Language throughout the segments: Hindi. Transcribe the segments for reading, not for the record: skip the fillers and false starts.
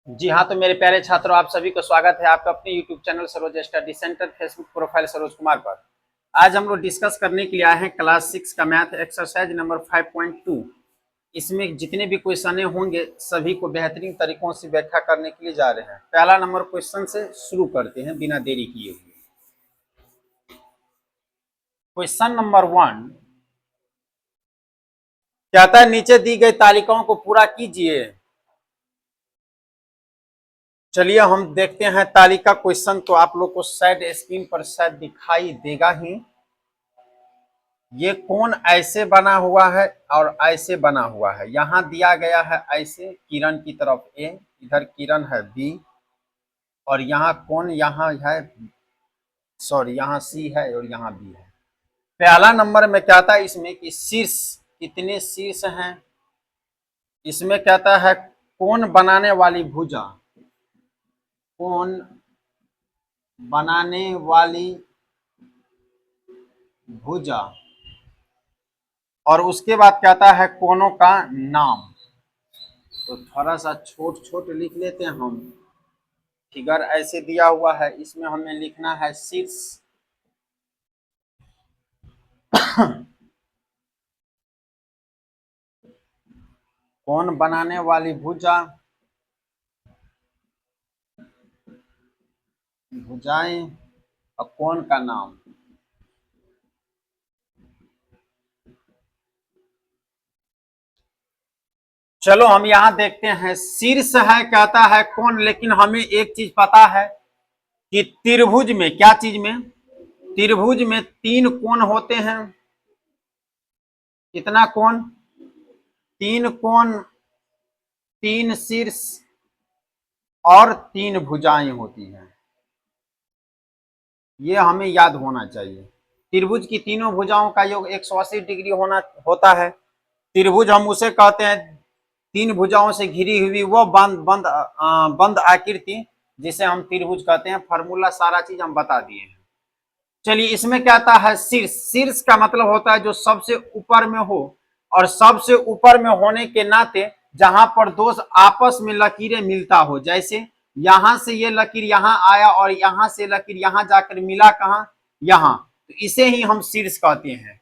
जी हाँ, तो मेरे प्यारे छात्रों, आप सभी को स्वागत है आपका अपने YouTube channel Saroj study centre, Facebook profile Saroj Kumar पर। आज हम लोग डिस्कस करने के लिए आए हैं क्लास 6 का मैथ एक्सरसाइज नंबर 5.2। इसमें जितने भी क्वेश्चन होंगे सभी को बेहतरीन तरीकों से व्याख्या करने के लिए जा रहे हैं। पहला नंबर क्वेश्चन से शुरू करते हैं बिना देरी किए हुए। क्वेश्चन नंबर 1 कहता है नीचे दी गई तालिकाओं को पूरा कीजिए। चलिए हम देखते हैं तालिका क्वेश्चन, तो आप लोग को शायद स्क्रीन पर शायद दिखाई देगा ही। ये कौन ऐसे बना हुआ है और ऐसे बना हुआ है। यहां दिया गया है ऐसे, किरण की तरफ ए, इधर किरण है बी, और यहाँ कौन यहाँ है, सॉरी यहाँ सी है और यहाँ बी है। पहला नंबर में कहता है इसमें कि शीर्ष, कितने शीर्ष हैं। इसमें कहता है कौन बनाने वाली भुजा, कौन बनाने वाली भुजा, और उसके बाद कहता है कोनों का नाम। तो थोड़ा सा छोट छोट लिख लेते हैं हम। फिगर ऐसे दिया हुआ है, इसमें हमें लिखना है शीर्ष। कौन बनाने वाली भुजा, भुजाएं, और कौन का नाम। चलो हम यहां देखते हैं, शीर्ष है कहता है कौन, लेकिन हमें एक चीज पता है कि त्रिभुज में, क्या चीज में, त्रिभुज में 3 कोण होते हैं। कितना कोण, 3 कोण, 3 शीर्ष और 3 भुजाएं होती हैं। ये हमें याद होना चाहिए। त्रिभुज की तीनों भुजाओं का योग 180 डिग्री होता है। त्रिभुज हम उसे कहते हैं 3 भुजाओं से घिरी हुई वो बंद आकृति, जिसे हम त्रिभुज कहते हैं। फार्मूला सारा चीज हम बता दिए हैं। चलिए इसमें कहता है शीर्ष, शीर्ष का मतलब होता है जो सबसे ऊपर में हो, और सबसे ऊपर में होने के नाते जहां पर दो आपस में लकीरें मिलता हो, जैसे यहां से ये लकीर यहां आया और यहां से लकीर यहां जाकर मिला, कहां, यहां, तो इसे ही हम शीर्ष कहते हैं।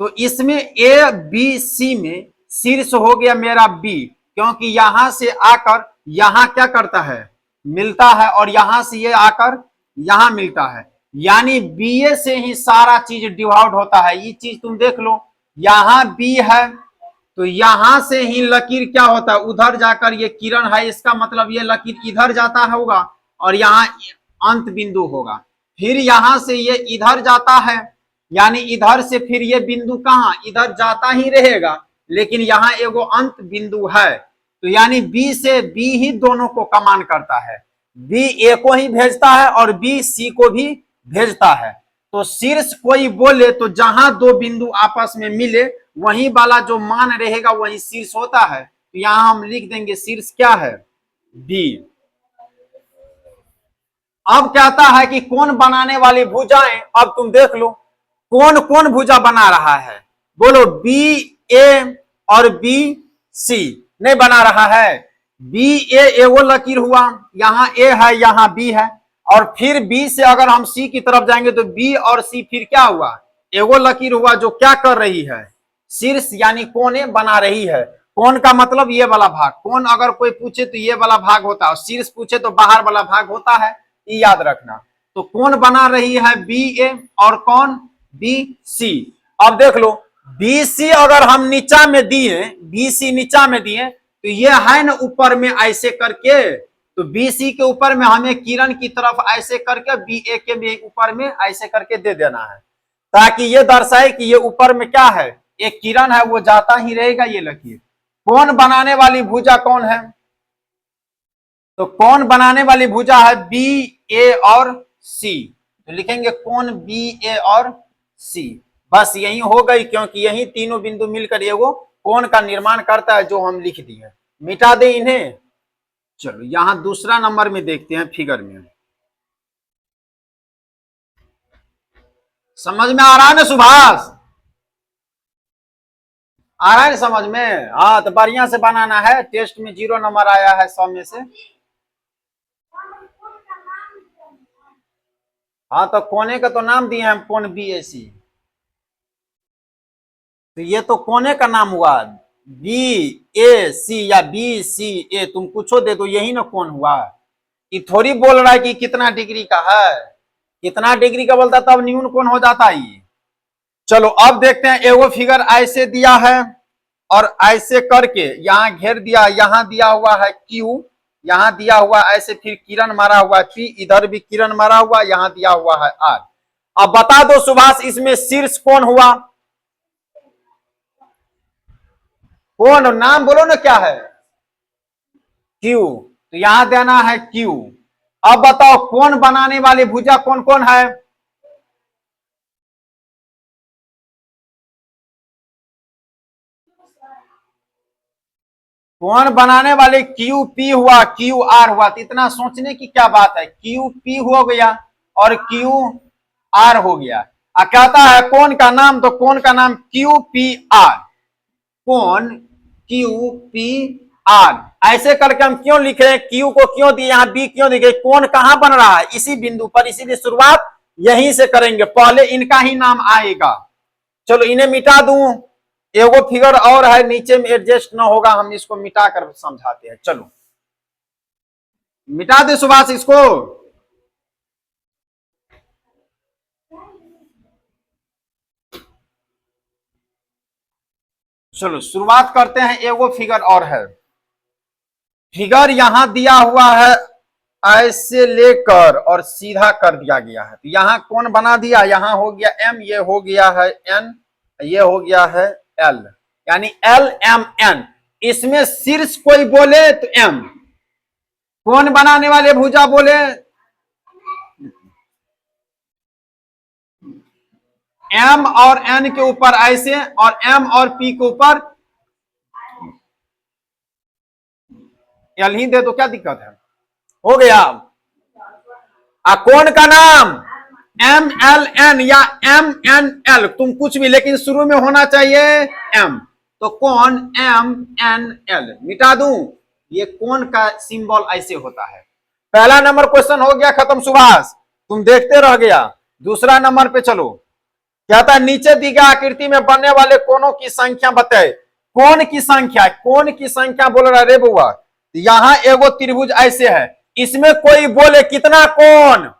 तो इसमें ए बी सी में शीर्ष हो गया मेरा बी, क्योंकि यहां से आकर यहां क्या करता है, मिलता है, और यहां से ये आकर यहां मिलता है। यानी बी ए से ही सारा चीज डिवाइड होता है। ये चीज तुम देख लो, यहां बी है तो यहां से ही लकीर क्या होता है, उधर जाकर ये किरण है, इसका मतलब ये लकीर इधर जाता होगा और यहाँ अंत बिंदु होगा। फिर यहां से ये इधर जाता है, यानी इधर से फिर ये बिंदु कहां, इधर जाता ही रहेगा, लेकिन यहाँ एगो अंत बिंदु है। तो यानी बी से बी ही दोनों को कमान करता है। बी ए को ही भेजता है और बी सी को भी भेजता है। तो शीर्ष कोई बोले तो जहां दो बिंदु आपस में मिले वही वाला जो मान रहेगा वही शीर्ष होता है। तो यहां हम लिख देंगे शीर्ष क्या है, बी। अब कहता है कि कौन बनाने वाली भुजाएं। अब तुम देख लो कौन कौन भुजा बना रहा है, बोलो बी ए और बी सी नहीं बना रहा है। बी ए एगो लकीर हुआ, यहां ए है यहां बी है, और फिर बी से अगर हम सी की तरफ जाएंगे तो बी और सी फिर क्या हुआ, एगो लकीर हुआ जो क्या कर रही है, शीर्ष यानी कोने बना रही है। कोन का मतलब ये वाला भाग, कोन अगर कोई पूछे तो ये वाला भाग होता है, और शीर्ष पूछे तो बाहर वाला भाग होता है, ये याद रखना। तो कौन बना रही है, बी ए, और कौन, बी सी। अब देख लो बी सी अगर हम नीचा में दिए, बी सी नीचा में दिए तो ये है ना ऊपर में ऐसे करके, तो बी सी के ऊपर में हमें किरण की तरफ ऐसे करके बी ए के भी ऊपर में ऐसे करके दे देना है, ताकि ये दर्शाए कि ये ऊपर में क्या है, एक किरण है, वो जाता ही रहेगा ये लकीर। कौन बनाने वाली भुजा कौन है, तो कौन बनाने वाली भुजा है बी ए और सी। तो लिखेंगे कौन बी ए और सी। बस यही हो गई, क्योंकि यही तीनों बिंदु मिलकर एगो कोण का निर्माण करता है, जो हम लिख दिए। मिटा दे इन्हें। चलो यहां दूसरा नंबर में देखते हैं फिगर में। समझ में आ रहा है ना सुभाष, आ रहा है समझ में। हाँ तो बढ़िया से बनाना है, टेस्ट में 0 नंबर आया है 100 में से। हाँ तो कोने का तो नाम दिए हम, कोण बी ए सी। तो ये तो कोने का नाम हुआ, बी ए सी या बी सी ए, तुम कुछ दे दो, यही ना कोण हुआ। ये थोड़ी बोल रहा है कि कितना डिग्री का है, कितना डिग्री का बोलता तब न्यून कोण हो जाता ये। चलो अब देखते हैं, एगो फिगर ऐसे दिया है और ऐसे करके यहाँ घेर दिया, यहाँ दिया हुआ है Q, यहाँ दिया हुआ ऐसे, फिर किरण मारा हुआ P, इधर भी किरण मारा हुआ, यहाँ दिया हुआ है R। अब बता दो सुभाष, इसमें शीर्ष कौन हुआ? कौन, नाम बोलो ना क्या है? Q, तो यहां देना है Q। अब बताओ कौन बनाने वाले भुजा कौन कौन है? कौन बनाने वाले? क्यू पी हुआ, क्यू आर हुआ। तो इतना सोचने की क्या बात है, क्यू पी हो गया और क्यू आर हो गया। कहता है कौन का नाम, तो कौन का नाम क्यू पी आर, कौन क्यू पी आर। ऐसे करके हम क्यों लिख रहे हैं, क्यू को क्यों दिए, यहाँ बी क्यों दिए, कौन कहां बन रहा है, इसी बिंदु पर, इसीलिए शुरुआत यहीं से करेंगे, पहले इनका ही नाम आएगा। चलो इन्हें मिटा दूं, एगो फिगर और है नीचे में एडजस्ट ना होगा, हम इसको मिटा कर समझाते हैं। चलो मिटा दे सुभाष इसको। चलो शुरुआत करते हैं, एगो फिगर और है। फिगर यहां दिया हुआ है, ऐसे लेकर और सीधा कर दिया गया है। तो यहां कौन बना दिया, यहां हो गया एम, ये हो गया है एन, ये हो गया है एल, यानी एल एम एन। इसमें शीर्ष कोई बोले तो एम, कौन बनाने वाले भुजा बोले एम, और एन के ऊपर ऐसे, और एम और पी के ऊपर एल ही दे दो, क्या दिक्कत है, हो गया। कौन का नाम एम एल एन या एम एन एल, तुम कुछ भी, लेकिन शुरू में होना चाहिए एम। तो कौन एम एन एल, मिटा दूं, ये कौन का सिंबल ऐसे होता है। पहला नंबर क्वेश्चन हो गया खत्म सुभाष, तुम देखते रह गया। दूसरा नंबर पे चलो, कहता है नीचे दी गई आकृति में बनने वाले कोनों की संख्या बताए। कौन की संख्या, कौन की संख्या बोल रहा है रे बुआ। यहां एगो त्रिभुज ऐसे है, इसमें कोई बोले कितना कोण,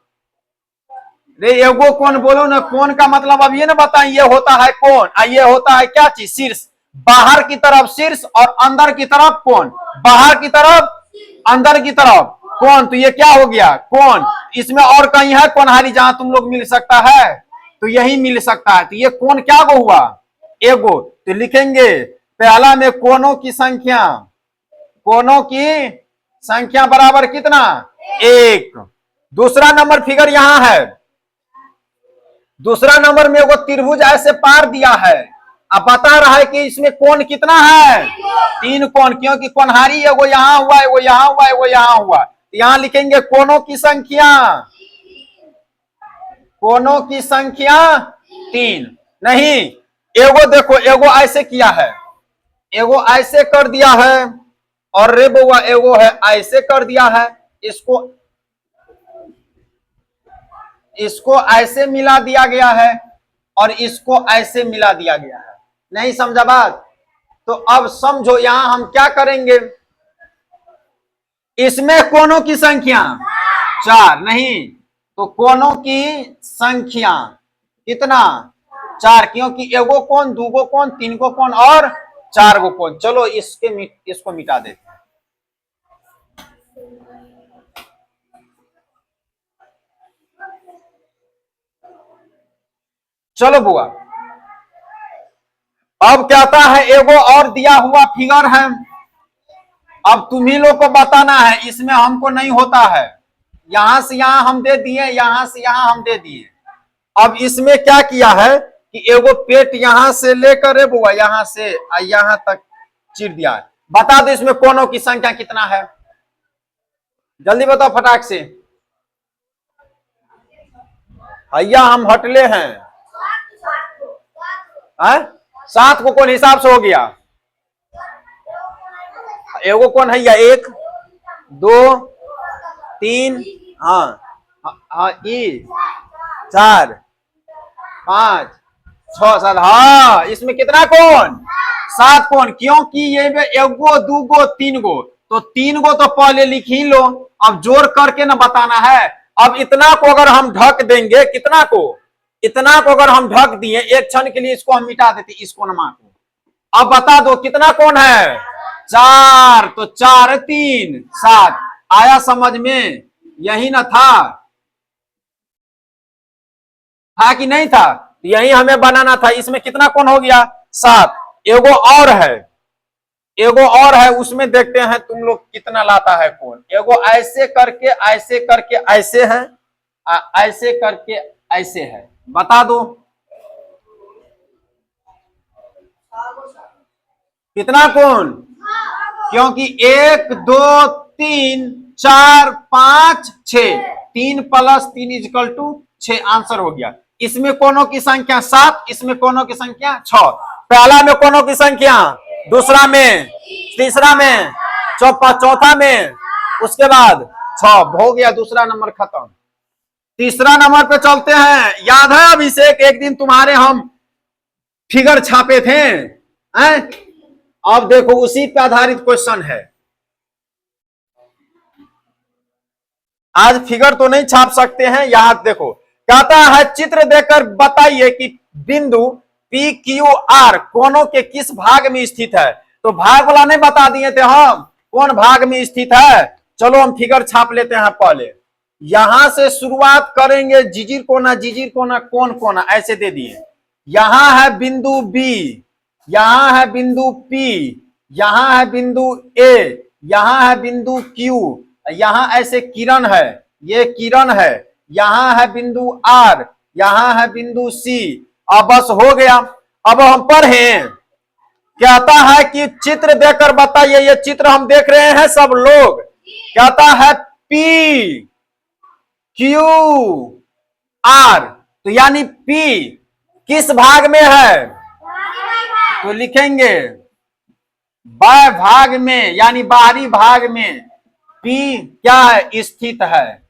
रे एगो कोण बोलो ना, कोण का मतलब अब ये ना बताएं, ये होता है कोण, ये होता है क्या चीज, शीर्ष। बाहर की तरफ शीर्ष और अंदर की तरफ कोण, बाहर की तरफ अंदर की तरफ कोण, तो ये क्या हो गया कोण। इसमें और कहीं है कोणहारी जहां तुम लोग मिल सकता है, तो यही मिल सकता है। तो ये कोण क्या गो हुआ, एगो। तो लिखेंगे पहला में कोणों की संख्या, कोणों की संख्या बराबर कितना, एक। दूसरा नंबर फिगर यहां है, दूसरा नंबर में वो त्रिभुज ऐसे पार दिया है, अब बता रहा है कि इसमें कोण कितना है, तीन कोण, क्योंकि कोणहारी एगो यहाँ हुआ, एगो यहाँ हुआ, एगो यहाँ हुआ। यहाँ लिखेंगे कोणों की संख्या, कोणों की संख्या तीन। नहीं, एगो देखो, एगो ऐसे किया है, एगो ऐसे कर दिया है, और रे बउआ एगो है ऐसे कर दिया है। इसको इसको ऐसे मिला दिया गया है और इसको ऐसे मिला दिया गया है। नहीं समझा बात? तो अब समझो यहां हम क्या करेंगे, इसमें कोनों की संख्या चार, नहीं तो कोनों की संख्या कितना, चार, क्योंकि एगो कोण, दूगो कोण, तीन को कोण और चार गो कोण। चलो इसको मिटा देते हैं। चलो बुआ, अब कहता है एगो और दिया हुआ फिगर है, अब तुम्ही लोग को बताना है, इसमें हमको नहीं होता है। यहां से यहां हम दे दिए, यहां से यहां हम दे दिए। अब इसमें क्या किया है कि एगो पेट यहां से लेकर बुआ यहां से यहां तक चीर दिया है। बता दो इसमें कोनों की संख्या कितना है, जल्दी बताओ फटाक से। भैया हम हटले हैं, सात को कौन हिसाब से हो गया, एगो कौन है, एक दो तीन, हाँ हाँ, 4 5 6 7। हाँ, इसमें कितना कोण? 7 कोण, क्योंकि ये एगो दूगो तीन गो, तो 3 गो तो पहले लिख ही लो, अब जोड़ करके ना बताना है। अब इतना को अगर हम ढक देंगे, कितना को? इतना को अगर हम ढक दिए एक क्षण के लिए, इसको हम मिटा देते, इस कोणमा को। अब बता दो कितना कोण है? 4, तो 4 3 7। आया समझ में? यही ना था कि नहीं था? यही हमें बनाना था। इसमें कितना कोण हो गया? 7। एगो और है, एगो और है, उसमें देखते हैं तुम लोग कितना लाता है कोण। एगो ऐसे करके ऐसे करके ऐसे है, ऐसे करके ऐसे है, बता दो कितना कोण? क्योंकि 1 2 3 4 5 6, 3 + 3 = 6, आंसर हो गया। इसमें कोनों की संख्या 7, इसमें कोनों की संख्या 6। पहला में कोनों की संख्या, दूसरा में, तीसरा में, चौथा में, उसके बाद 6 हो गया। दूसरा नंबर खत्म। तीसरा नंबर पे चलते हैं। याद है अभिषेक, एक दिन तुम्हारे हम फिगर छापे थे, हैं? अब देखो उसी पे आधारित क्वेश्चन है। आज फिगर तो नहीं छाप सकते हैं, यहां देखो कहता है चित्र देखकर बताइए कि बिंदु पी क्यू आर कोनों के किस भाग में स्थित है। तो भाग वाला नहीं बता दिए थे हम, कौन भाग में स्थित है। चलो हम फिगर छाप लेते हैं पहले। यहां से शुरुआत करेंगे, जिजिर कोना जिजिर कोना कौन कोना ऐसे दे दिए। यहां है बिंदु बी, यहां है बिंदु पी, यहां है बिंदु ए, यहां है बिंदु क्यू, यहां ऐसे किरण है, ये किरण है, यहां है बिंदु आर, यहां है बिंदु सी। अब बस हो गया। अब हम पढ़ें, कहता है कि चित्र देखकर बताइए। ये चित्र हम देख रहे हैं सब लोग। कहता है पी क्यू आर, तो यानी पी किस भाग में है? तो लिखेंगे बाह्य भाग में, यानी बाहरी भाग में। पी क्या है? स्थित है,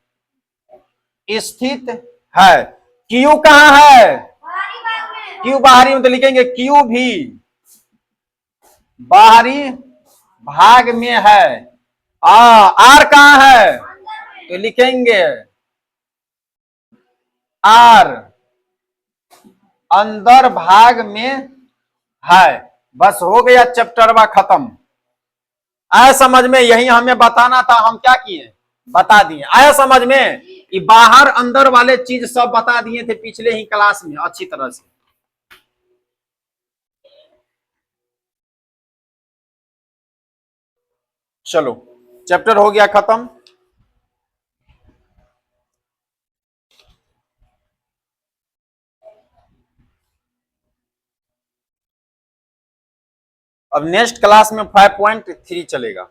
स्थित है। क्यू कहां है? क्यू बाहरी में, तो लिखेंगे क्यू भी बाहरी भाग में है। आर कहां है? तो लिखेंगे आर अंदर भाग में है। बस हो गया, चैप्टरवा खत्म। आया समझ में? यही हमें बताना था, हम क्या किए? बता दिए। आया समझ में? कि बाहर अंदर वाले चीज सब बता दिए थे पिछले ही क्लास में अच्छी तरह से। चलो चैप्टर हो गया खत्म। अब नेक्स्ट क्लास में 5.3 चलेगा।